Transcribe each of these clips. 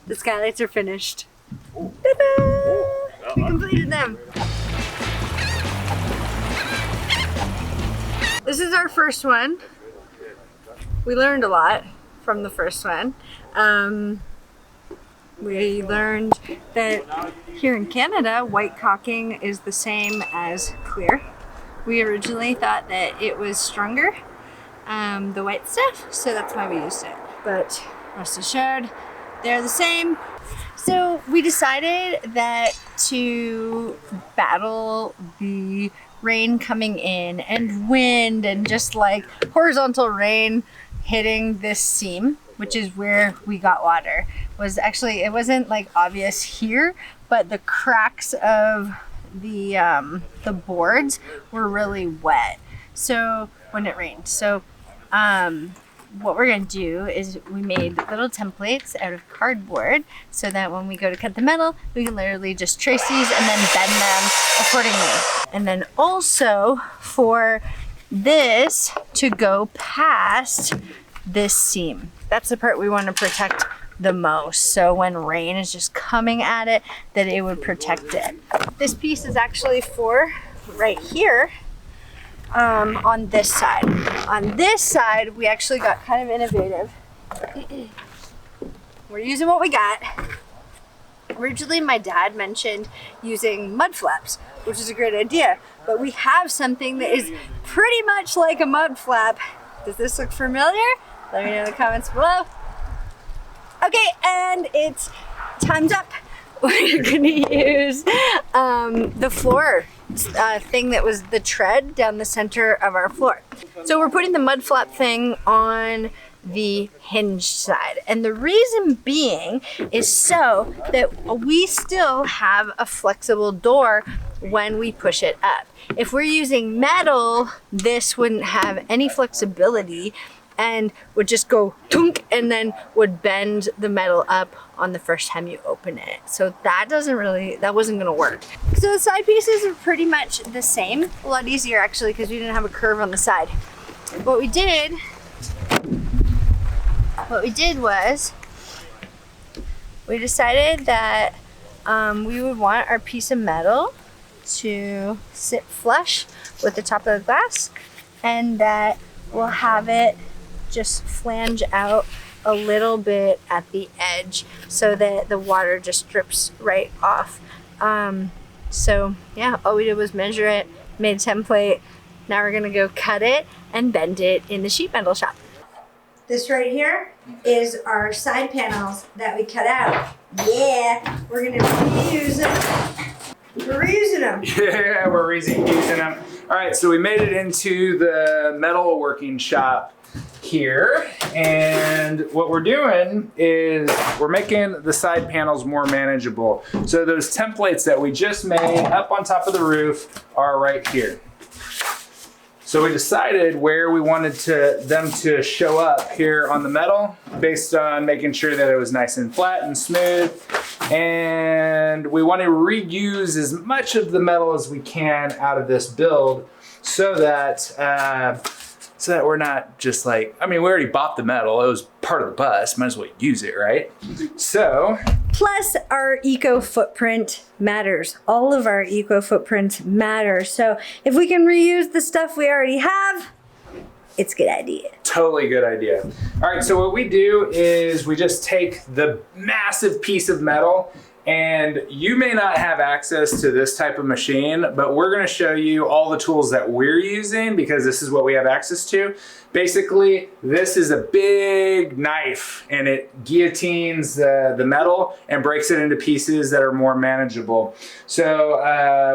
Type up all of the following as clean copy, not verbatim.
The skylights are finished. Ta-da! We completed them. This is our first one. We learned a lot from the first one. We learned that here in Canada, white caulking is the same as clear. We originally thought that it was stronger, the white stuff, so that's why we used it. But rest assured, they're the same. So we decided that to battle the rain coming in and wind and just like horizontal rain hitting this seam, which is where we got water, was actually, it wasn't like obvious here, but the cracks of the boards were really wet. So when it rained. So what we're gonna do is we made little templates out of cardboard so that when we go to cut the metal, we can literally just trace these and then bend them accordingly. And then also for this to go past this seam. That's the part we want to protect the most. So when rain is just coming at it, that it would protect it. This piece is actually for right here. On this side. On this side, we actually got kind of innovative. We're using what we got. Originally, my dad mentioned using mud flaps, which is a great idea, but we have something that is pretty much like a mud flap. Does this look familiar? Let me know in the comments below. Okay, and it's time's up. We're gonna use the floor thing that was the tread down the center of our floor. So we're putting the mud flap thing on the hinged side. And the reason being is so that we still have a flexible door when we push it up. If we're using metal, this wouldn't have any flexibility and would just go tunk and then would bend the metal up on the first time you open it. So that wasn't gonna work. So the side pieces are pretty much the same. A lot easier actually because we didn't have a curve on the side. What we did was we decided that we would want our piece of metal to sit flush with the top of the glass and that we'll have it just flange out a little bit at the edge so that the water just drips right off. So yeah, all we did was measure it, made a template. Now we're gonna go cut it and bend it in the sheet metal shop. This right here is our side panels that we cut out. Yeah, we're gonna reuse them. We're reusing them. Yeah, we're reusing them. All right, so we made it into the metal working shop here, and what we're doing is we're making the side panels more manageable. So those templates that we just made up on top of the roof are right here. So we decided where we wanted them to show up here on the metal based on making sure that it was nice and flat and smooth. And we want to reuse as much of the metal as we can out of this build so that we're not just like, I mean, we already bought the metal. It was part of the bus. Might as well use it, right? So. Plus our eco footprint matters. All of our eco footprints matter. So if we can reuse the stuff we already have, it's a good idea. Totally good idea. All right, so what we do is we just take the massive piece of metal, and you may not have access to this type of machine, but we're gonna show you all the tools that we're using because this is what we have access to. Basically, this is a big knife and it guillotines the metal and breaks it into pieces that are more manageable. So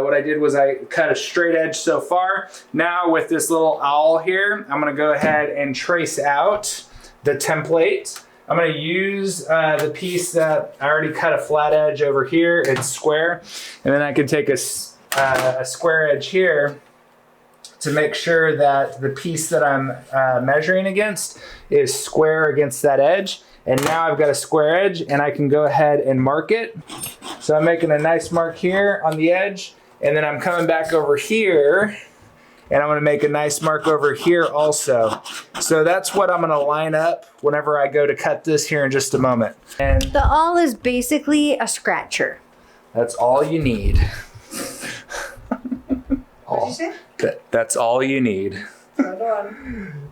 what I did was I cut a straight edge so far. Now with this little awl here, I'm gonna go ahead and trace out the template. I'm gonna use the piece that I already cut a flat edge over here. It's square. And then I can take a square edge here to make sure that the piece that I'm measuring against is square against that edge. And now I've got a square edge and I can go ahead and mark it. So I'm making a nice mark here on the edge. And then I'm coming back over here and I'm gonna make a nice mark over here also. So that's what I'm gonna line up whenever I go to cut this here in just a moment. And The awl is basically a scratcher. that's all you need. What did you say? That's all you need. Hold on.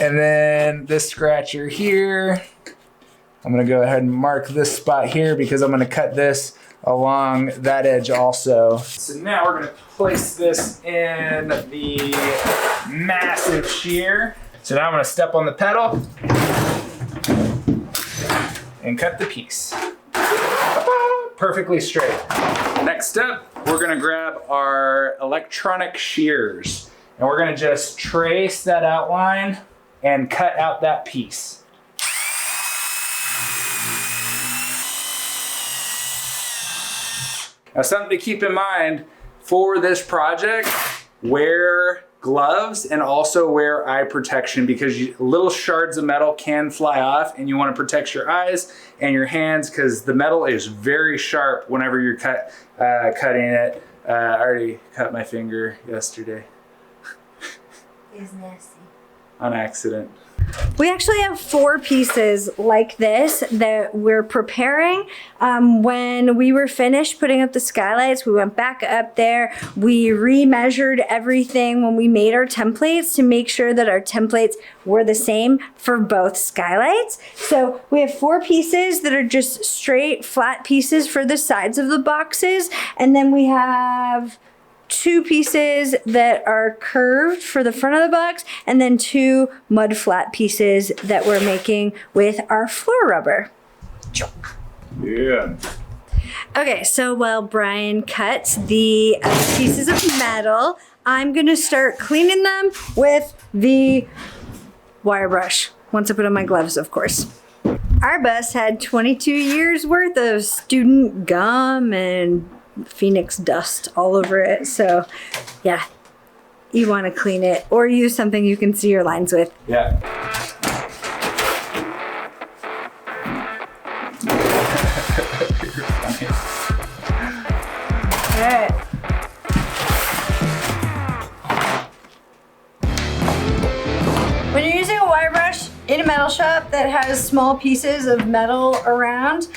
And then this scratcher here, I'm gonna go ahead and mark this spot here because I'm gonna cut this along that edge also. So now we're gonna place this in the massive shear. So now I'm gonna step on the pedal and cut the piece. Perfectly straight. Next up, we're gonna grab our electronic shears and we're gonna just trace that outline and cut out that piece. Now, something to keep in mind for this project, wear gloves and also wear eye protection because little shards of metal can fly off and you want to protect your eyes and your hands because the metal is very sharp whenever you're cutting it. I already cut my finger yesterday. It's nasty. On accident. We actually have 4 pieces like this that we're preparing. When we were finished putting up the skylights, we went back up there. We remeasured everything when we made our templates to make sure that our templates were the same for both skylights. So we have 4 pieces that are just straight flat pieces for the sides of the boxes. And then we have 2 pieces that are curved for the front of the box, and then 2 mud flat pieces that we're making with our floor rubber. Yeah. Okay, so while Brian cuts the pieces of metal, I'm gonna start cleaning them with the wire brush. Once I put on my gloves, of course. Our bus had 22 years worth of student gum and Phoenix dust all over it. So yeah, you want to clean it or use something you can see your lines with. Yeah. All right. When you're using a wire brush in a metal shop that has small pieces of metal around,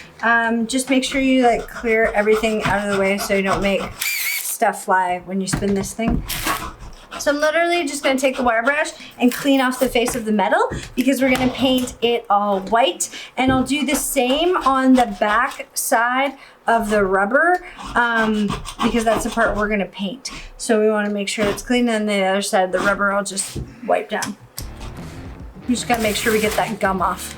just make sure you like clear everything out of the way so you don't make stuff fly when you spin this thing. So I'm literally just gonna take the wire brush and clean off the face of the metal because we're gonna paint it all white. And I'll do the same on the back side of the rubber because that's the part we're gonna paint. So we wanna make sure it's clean, and the other side of the rubber I'll just wipe down. We just gotta make sure we get that gum off.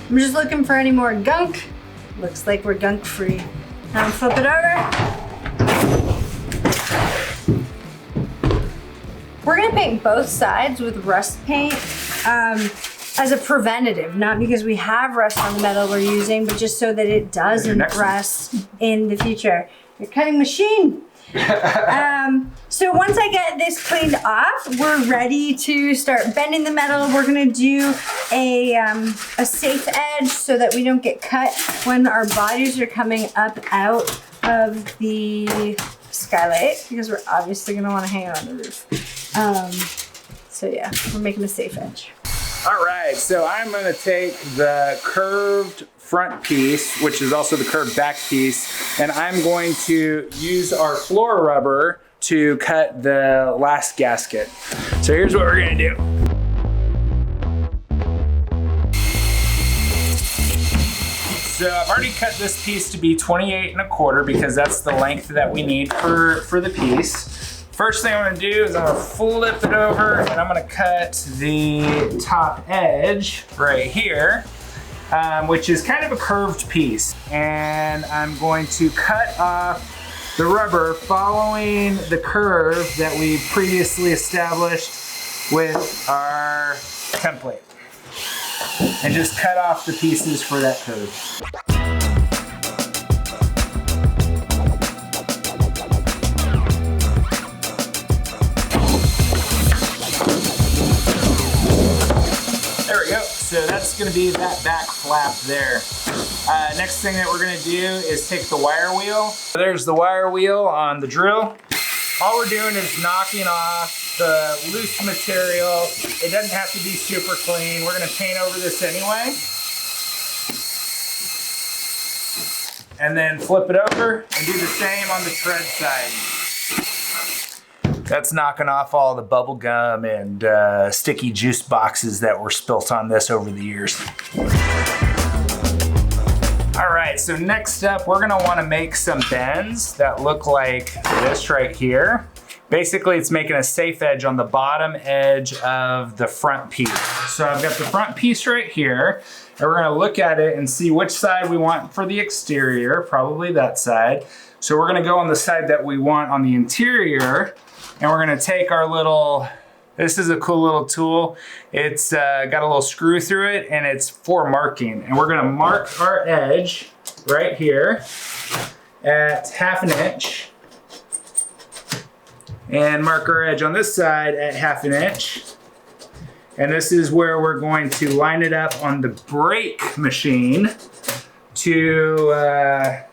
I'm just looking for any more gunk. Looks like we're gunk free. Now flip it over. We're gonna paint both sides with rust paint as a preventative, not because we have rust on the metal we're using, but just so that it doesn't rust in the future. Your cutting machine. So once I get this cleaned off, we're ready to start bending the metal. We're gonna do a safe edge so that we don't get cut when our bodies are coming up out of the skylight, because we're obviously gonna wanna hang it on the roof. So yeah, we're making a safe edge. All right, so I'm gonna take the curved front piece, which is also the curved back piece, and I'm going to use our floor rubber to cut the last gasket. So here's what we're gonna do. So I've already cut this piece to be 28 1/4 because that's the length that we need for the piece. First thing I'm gonna do is I'm gonna flip it over and I'm gonna cut the top edge right here, which is kind of a curved piece. And I'm going to cut off the rubber following the curve that we previously established with our template. And just cut off the pieces for that curve. so that's gonna be that back flap there. Next thing that we're gonna do is take the wire wheel. There's the wire wheel on the drill. All we're doing is knocking off the loose material. It doesn't have to be super clean. We're gonna paint over this anyway. And then flip it over and do the same on the tread side. That's knocking off all the bubble gum and sticky juice boxes that were spilt on this over the years. All right, so next up, we're gonna wanna make some bends that look like this right here. Basically, it's making a safe edge on the bottom edge of the front piece. So I've got the front piece right here, and we're gonna look at it and see which side we want for the exterior, probably that side. So we're gonna go on the side that we want on the interior, and we're gonna take our little, this is a cool little tool. It's got a little screw through it, and it's for marking. And we're gonna mark our edge right here at 1/2 inch. And mark our edge on this side at 1/2 inch. And this is where we're going to line it up on the brake machine to...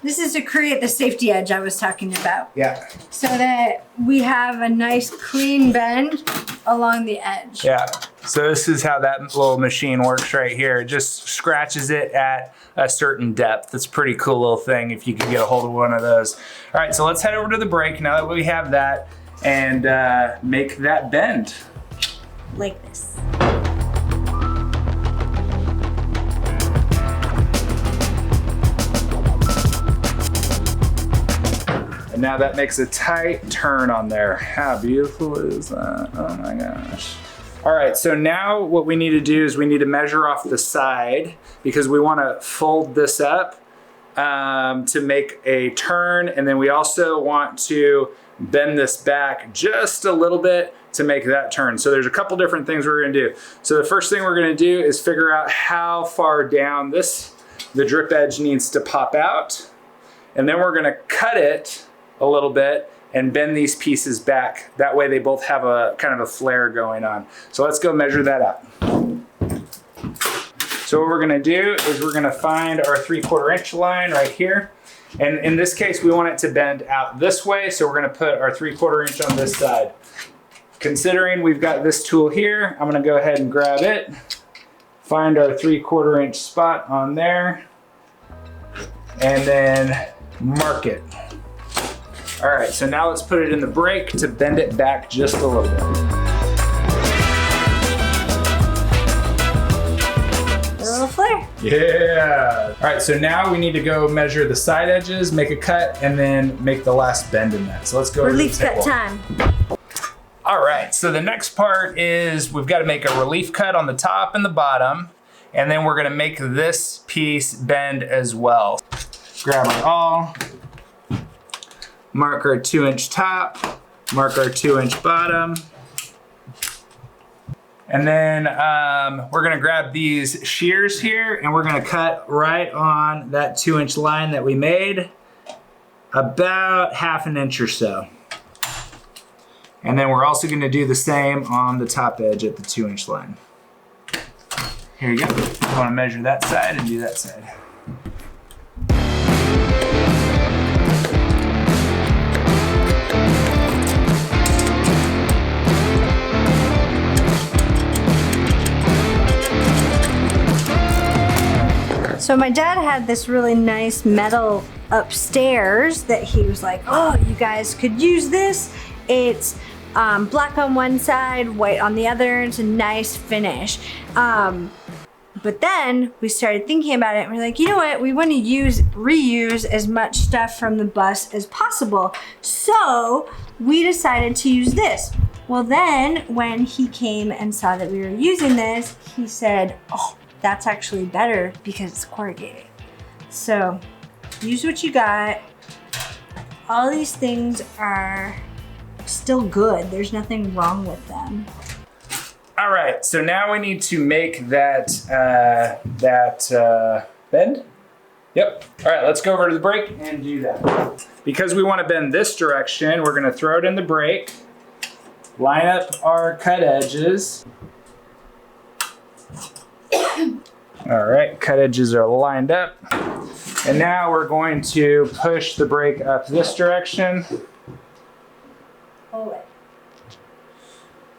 This is to create the safety edge I was talking about. Yeah. So that we have a nice clean bend along the edge. Yeah. So this is how that little machine works right here. It just scratches it at a certain depth. It's a pretty cool little thing if you can get a hold of one of those. All right, so let's head over to the brake now that we have that and make that bend. Like this. And now that makes a tight turn on there. How beautiful is that? Oh my gosh. All right, so now what we need to do is we need to measure off the side because we want to fold this up to make a turn. And then we also want to bend this back just a little bit to make that turn. So there's a couple different things we're gonna do. So the first thing we're gonna do is figure out how far down the drip edge needs to pop out. And then we're gonna cut it a little bit and bend these pieces back. That way they both have a kind of a flare going on. So let's go measure that out. So what we're gonna do is we're gonna find our 3/4 inch line right here. And in this case, we want it to bend out this way. So we're gonna put our 3/4 inch on this side. Considering we've got this tool here, I'm gonna go ahead and grab it, find our 3/4 inch spot on there, and then mark it. All right, so now let's put it in the brake to bend it back just a little bit. A little flare. Yeah. All right, so now we need to go measure the side edges, make a cut, and then make the last bend in that. So let's go. Relief cut time. All right, so the next part is we've got to make a relief cut on the top and the bottom, and then we're gonna make this piece bend as well. Grab our awl, mark our 2-inch top, mark our 2-inch bottom, and then we're gonna grab these shears here and we're gonna cut right on that 2-inch line that we made, about 1/2 inch or so. And then we're also gonna do the same on the top edge at the 2-inch line. Here you go. You wanna measure that side and do that side. So my dad had this really nice metal upstairs that he was like, oh, you guys could use this. It's black on one side, white on the other. It's a nice finish. But then we started thinking about it and we're like, you know what? We want to reuse as much stuff from the bus as possible. So we decided to use this. Well, then when he came and saw that we were using this, he said, oh, that's actually better because it's corrugated. So use what you got. All these things are still good. There's nothing wrong with them. All right, so now we need to make that bend. Yep. All right, let's go over to the brake and do that. Because we want to bend this direction, we're going to throw it in the brake, line up our cut edges, All right, cut edges are lined up. And now we're going to push the brake up this direction. Pull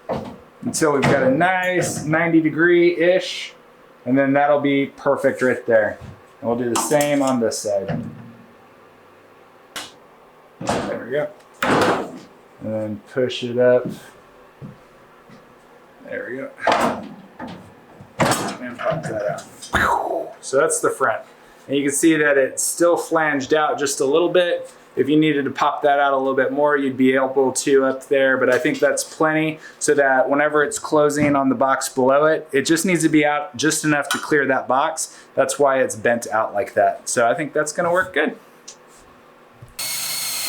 it. Until we've got a nice 90-degree-ish. And then that'll be perfect right there. And we'll do the same on this side. There we go. And then push it up. There we go. And pop that out. So that's the front. And you can see that it's still flanged out just a little bit. If you needed to pop that out a little bit more, you'd be able to up there, but I think that's plenty so that whenever it's closing on the box below it, it just needs to be out just enough to clear that box. That's why it's bent out like that. So I think that's gonna work good.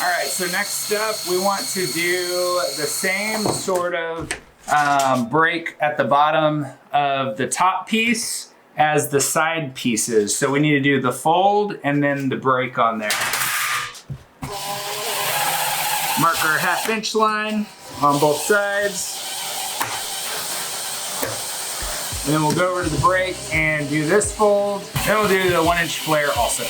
All right, so next up, we want to do the same sort of break at the bottom of the top piece as the side pieces. So we need to do the fold and then the break on there. Mark our 1/2 inch line on both sides. And then we'll go over to the break and do this fold. Then we'll do the 1 inch flare also.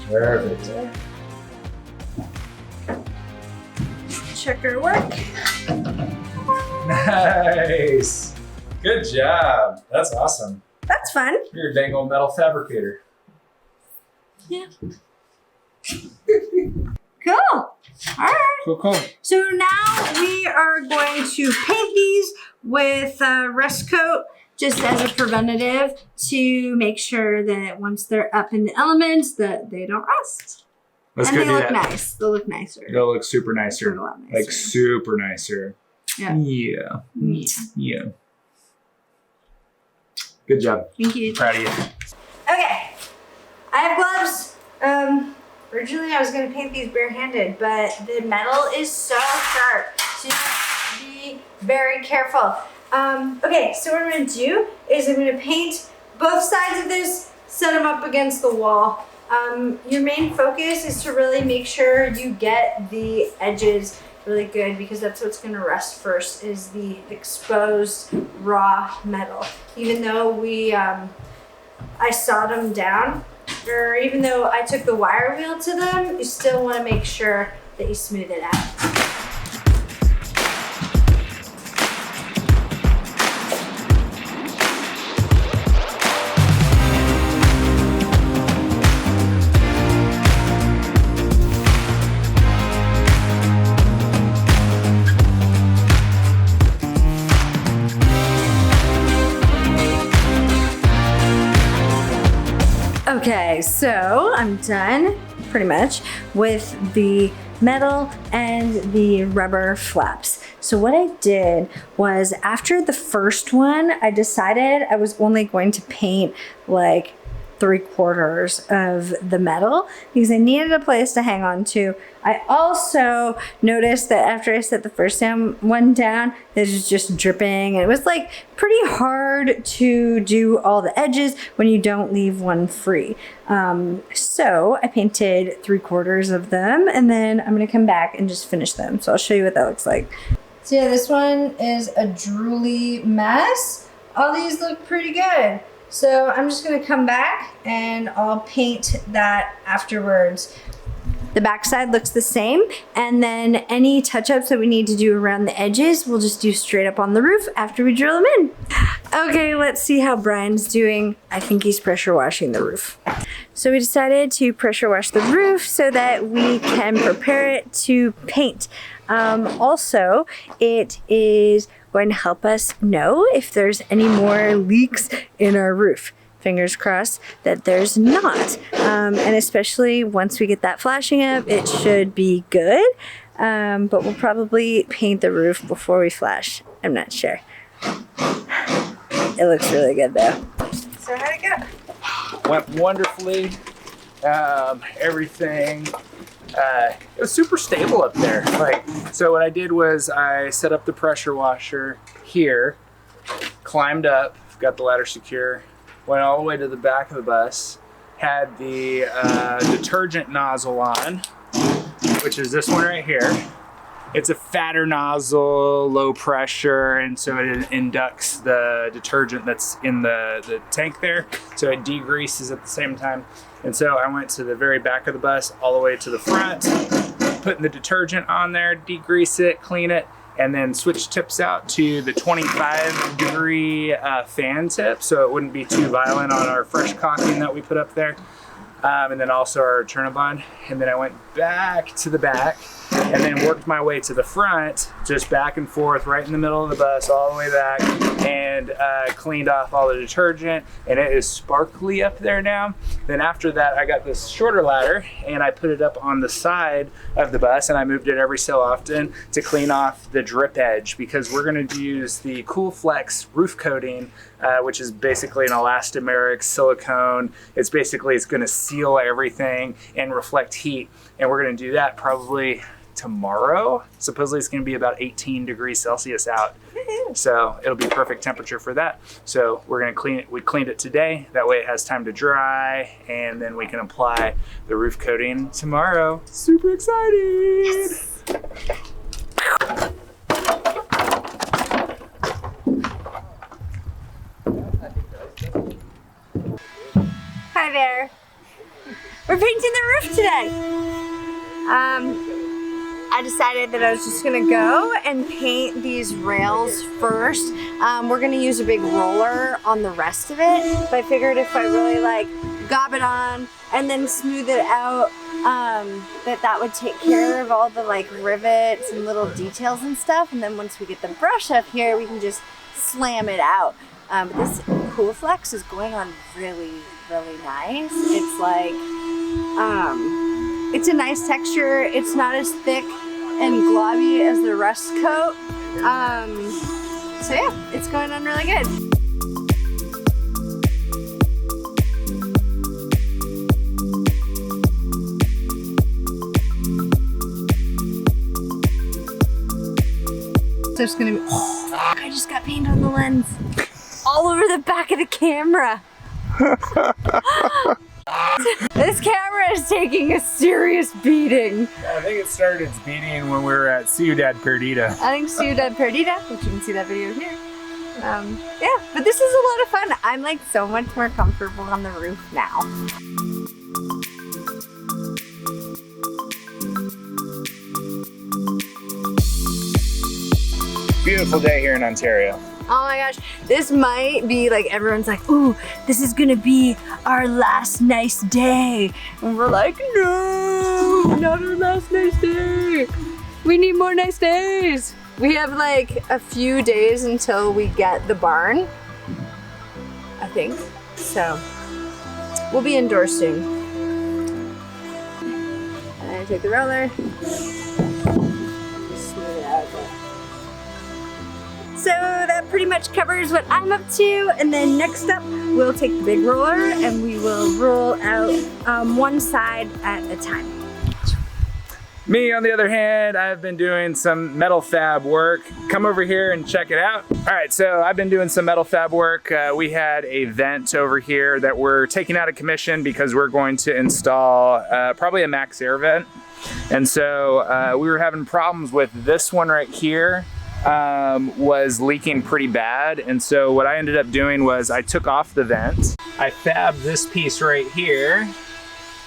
Perfect. Check our work. Nice. Good job. That's awesome. That's fun. You're a dang old metal fabricator. Yeah. Cool. All right. Cool. So now we are going to paint these with rust coat just as a preventative to make sure that once they're up in the elements that they don't rust. Let's and go they do look that. nicer. They'll look nicer. They'll look super nicer. Look a lot nicer. Like super nicer. Yeah. Yeah. Good job. Thank you. Proud of you. Okay. I have gloves. Originally I was going to paint these barehanded, but the metal is so sharp. So you have to be very careful. Okay, so what I'm going to do is I'm going to paint both sides of this, set them up against the wall. Your main focus is to really make sure you get the edges really good because that's what's going to rust first is the exposed raw metal. Even though I sawed them down, or even though I took the wire wheel to them, you still want to make sure that you smooth it out. Okay, so I'm done pretty much with the metal and the rubber flaps. So what I did was after the first one, I decided I was only going to paint like 3/4 of the metal because I needed a place to hang on to. I also noticed that after I set the first one down, it was just dripping. And it was like pretty hard to do all the edges when you don't leave one free. So I painted 3/4 of them and then I'm gonna come back and just finish them. So I'll show you what that looks like. So yeah, this one is a drooly mess. All these look pretty good. So I'm just gonna come back and I'll paint that afterwards. The backside looks the same, and then any touch-ups that we need to do around the edges, we'll just do straight up on the roof after we drill them in. Okay, let's see how Brian's doing. I think he's pressure washing the roof. So we decided to pressure wash the roof so that we can prepare it to paint. Also, it is going to help us know if there's any more leaks in our roof. Fingers crossed that there's not. And especially once we get that flashing up, it should be good. But we'll probably paint the roof before we flash. I'm not sure. It looks really good though. So how'd it go? Went wonderfully. Everything. It was super stable up there. So what I did was I set up the pressure washer here, climbed up, got the ladder secure, went all the way to the back of the bus, had the detergent nozzle on, which is this one right here. It's a fatter nozzle, low pressure, and so it inducts the detergent that's in the tank there, so it degreases at the same time. And so I went to the very back of the bus, all the way to the front, putting the detergent on there, degrease it, clean it, and then switch tips out to the 25-degree fan tip, so it wouldn't be too violent on our fresh caulking that we put up there. And then also our Turnabond. And then I went back to the back and then worked my way to the front, just back and forth, right in the middle of the bus, all the way back, and cleaned off all the detergent, and it is sparkly up there now. Then after that, I got this shorter ladder and I put it up on the side of the bus, and I moved it every so often to clean off the drip edge, because we're gonna use the Cool Flex roof coating, which is basically an elastomeric silicone. It's gonna seal everything and reflect heat, and we're gonna do that probably tomorrow. Supposedly it's going to be about 18 degrees Celsius out, so it'll be perfect temperature for that. So we're going to clean it. We cleaned it today, that way it has time to dry, and then we can apply the roof coating tomorrow. Super excited! Yes. Hi there. We're painting the roof today. I decided that I was just gonna go and paint these rails first. We're gonna use a big roller on the rest of it, but I figured if I really gob it on and then smooth it out, that would take care of all the rivets and little details and stuff. And then once we get the brush up here, we can just slam it out. But this Cool Flex is going on really, really nice. It's a nice texture. It's not as thick and globby as the rust coat. So yeah, it's going on really good. So it's gonna be, I just got paint on the lens. All over the back of the camera. This camera is taking a serious beating. I think it started its beating when we were at Ciudad Perdida. I think Ciudad Perdida, which you can see that video here. Yeah, but this is a lot of fun. I'm so much more comfortable on the roof now. Beautiful day here in Ontario. Oh my gosh, this might be everyone's ooh, this is gonna be our last nice day. And we're no, not our last nice day. We need more nice days. We have a few days until we get the barn, I think. So we'll be indoors soon. And I take the roller. Smooth it out a bit. So that pretty much covers what I'm up to, and then next up we'll take the big roller and we will roll out one side at a time. Me, on the other hand, I've been doing some metal fab work. Come over here and check it out. All right, so I've been doing some metal fab work. We had a vent over here that we're taking out of commission because we're going to install probably a max air vent. And so we were having problems with this one right here. Was leaking pretty bad, and so what I ended up doing was I took off the vent. I fabbed this piece right here,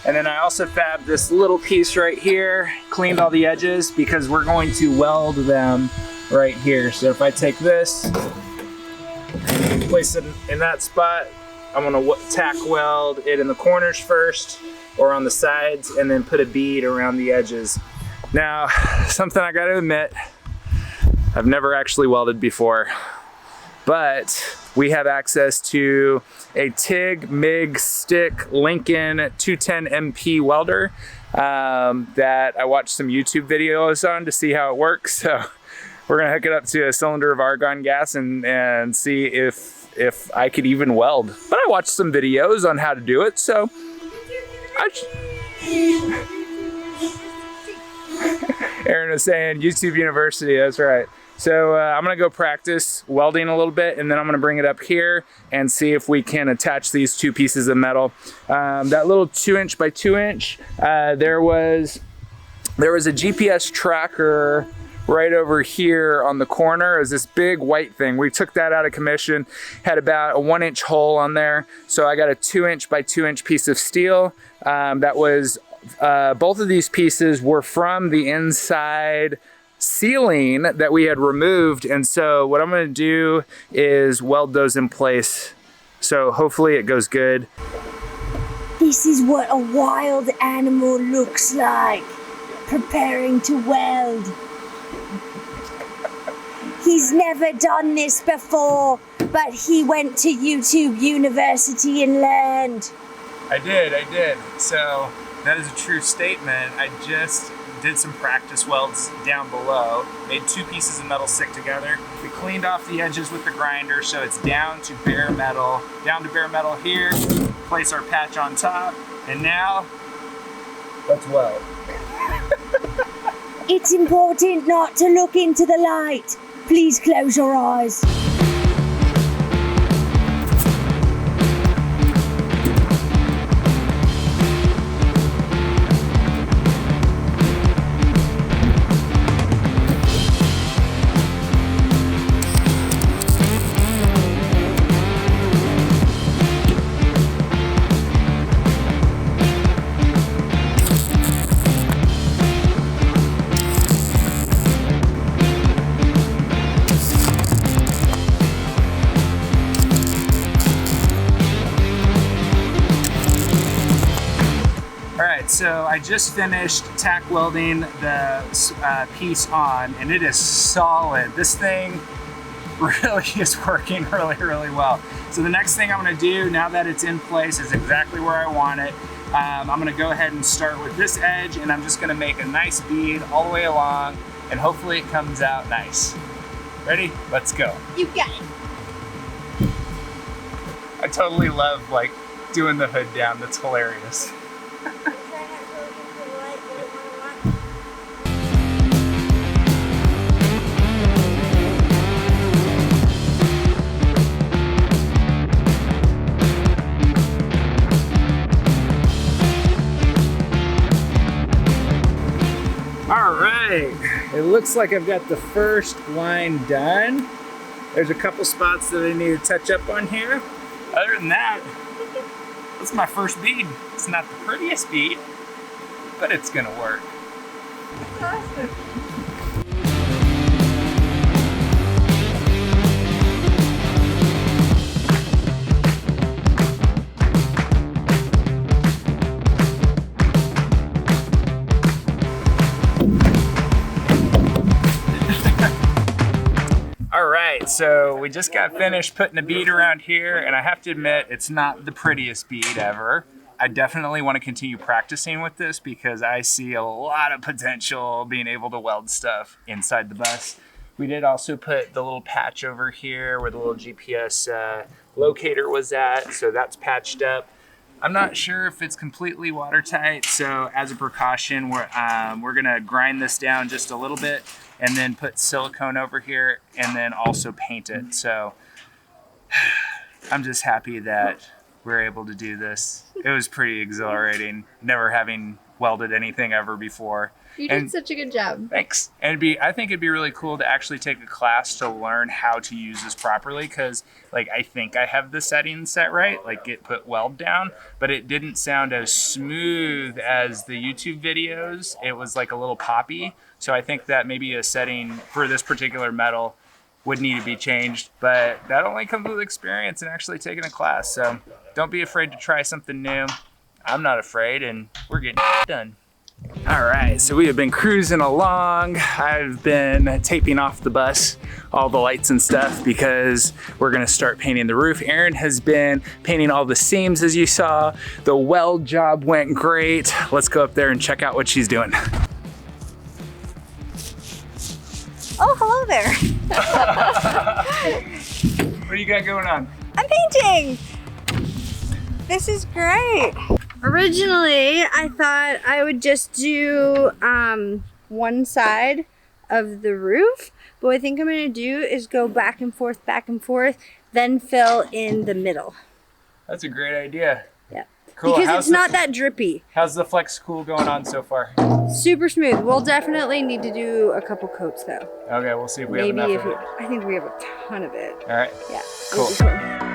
and then I also fabbed this little piece right here, cleaned all the edges because we're going to weld them right here. So if I take this, place it in that spot, I'm gonna tack weld it in the corners first or on the sides, and then put a bead around the edges. Now, something I gotta admit, I've never actually welded before, but we have access to a TIG MIG stick Lincoln 210 MP welder that I watched some YouTube videos on to see how it works. So we're gonna hook it up to a cylinder of argon gas and see if I could even weld. But I watched some videos on how to do it, so Aaron was saying YouTube University, that's right. So I'm gonna go practice welding a little bit, and then I'm gonna bring it up here and see if we can attach these two pieces of metal. That little 2" by 2". There was a GPS tracker right over here on the corner. It was this big white thing. We took that out of commission, had about a 1" hole on there. So I got a 2" by 2" piece of steel. That was, both of these pieces were from the inside ceiling that we had removed. And so what I'm gonna do is weld those in place. So hopefully it goes good. This is what a wild animal looks like, preparing to weld. He's never done this before, but he went to YouTube University and learned. I did. So that is a true statement. I just did some practice welds down below, made two pieces of metal stick together. We cleaned off the edges with the grinder so it's down to bare metal. Down to bare metal here, place our patch on top, and now, let's weld. It's important not to look into the light. Please close your eyes. So I just finished tack welding the piece on, and it is solid. This thing really is working really well. So the next thing I'm gonna do, now that it's in place, is exactly where I want it. I'm gonna go ahead and start with this edge, and I'm just gonna make a nice bead all the way along, and hopefully it comes out nice. Ready? Let's go. You got it. I totally love like doing the hood down. That's hilarious. All right, it looks like I've got the first line done. There's a couple spots that I need to touch up on here. Other than that, that's my first bead. It's not the prettiest bead, but it's gonna work. Awesome. All right, so we just got finished putting a bead around here, and I have to admit, it's not the prettiest bead ever. I definitely want to continue practicing with this because I see a lot of potential being able to weld stuff inside the bus. We did also put the little patch over here where the little GPS locator was at, so that's patched up. I'm not sure if it's completely watertight, so as a precaution, we're gonna grind this down just a little bit and then put silicone over here and then also paint it. So I'm just happy that we're able to do this. It was pretty exhilarating, never having welded anything ever before. You did such a good job. Thanks. And I think it'd be really cool to actually take a class to learn how to use this properly, because like I think I have the settings set right, like it put weld down, but it didn't sound as smooth as the YouTube videos. It was like a little poppy. So I think that maybe a setting for this particular metal would need to be changed, but that only comes with experience and actually taking a class. So don't be afraid to try something new. I'm not afraid, and we're getting done. All right, so we have been cruising along. I've been taping off the bus, all the lights and stuff, because we're gonna start painting the roof. Erin has been painting all the seams, as you saw. The weld job went great. Let's go up there and check out what she's doing. Oh, hello there. What do you got going on? I'm painting. This is great. Originally, I thought I would just do one side of the roof, but what I think I'm gonna do is go back and forth, then fill in the middle. That's a great idea. Yeah. Cool. Because it's not that drippy. How's the flex cool going on so far? Super smooth. We'll definitely need to do a couple coats though. Okay, we'll see if we have enough of it. I think we have a ton of it. All right. Yeah. Cool. It'll be cool.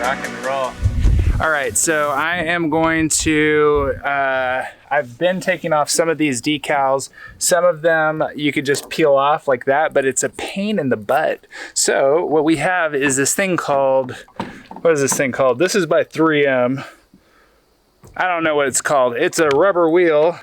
Rock and roll. All right, so I am going to, I've been taking off some of these decals. Some of them you could just peel off like that, but it's a pain in the butt. So what we have is this thing called, what is this thing called? This is by 3M. I don't know what it's called. It's a rubber wheel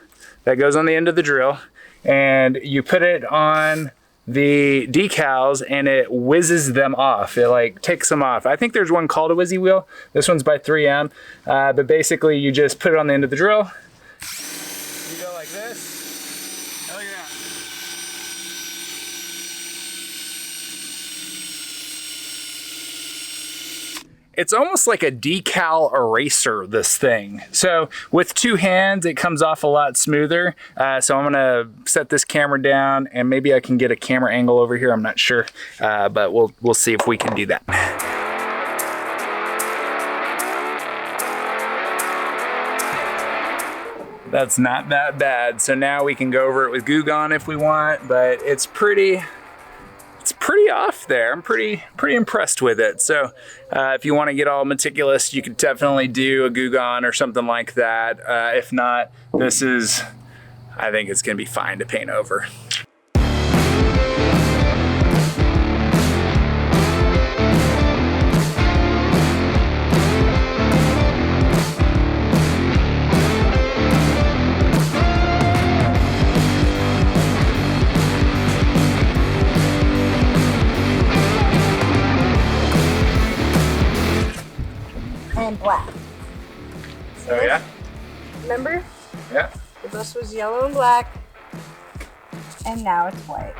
that goes on the end of the drill, and you put it on the decals and it whizzes them off. It like takes them off. I think there's one called a whizzy wheel. This one's by 3M, but basically you just put it on the end of the drill. You go like this. Hell yeah. It's almost like a decal eraser, this thing. So with two hands, it comes off a lot smoother. So I'm gonna set this camera down, and maybe I can get a camera angle over here. I'm not sure, but we'll see if we can do that. That's not that bad. So now we can go over it with Goo Gone if we want, but it's pretty off there. I'm pretty impressed with it. So if you want to get all meticulous, you could definitely do a Goo Gone or something like that. If not, I think it's gonna be fine to paint over. And black. Oh yeah? Remember? Yeah. The bus was yellow and black, and now it's white.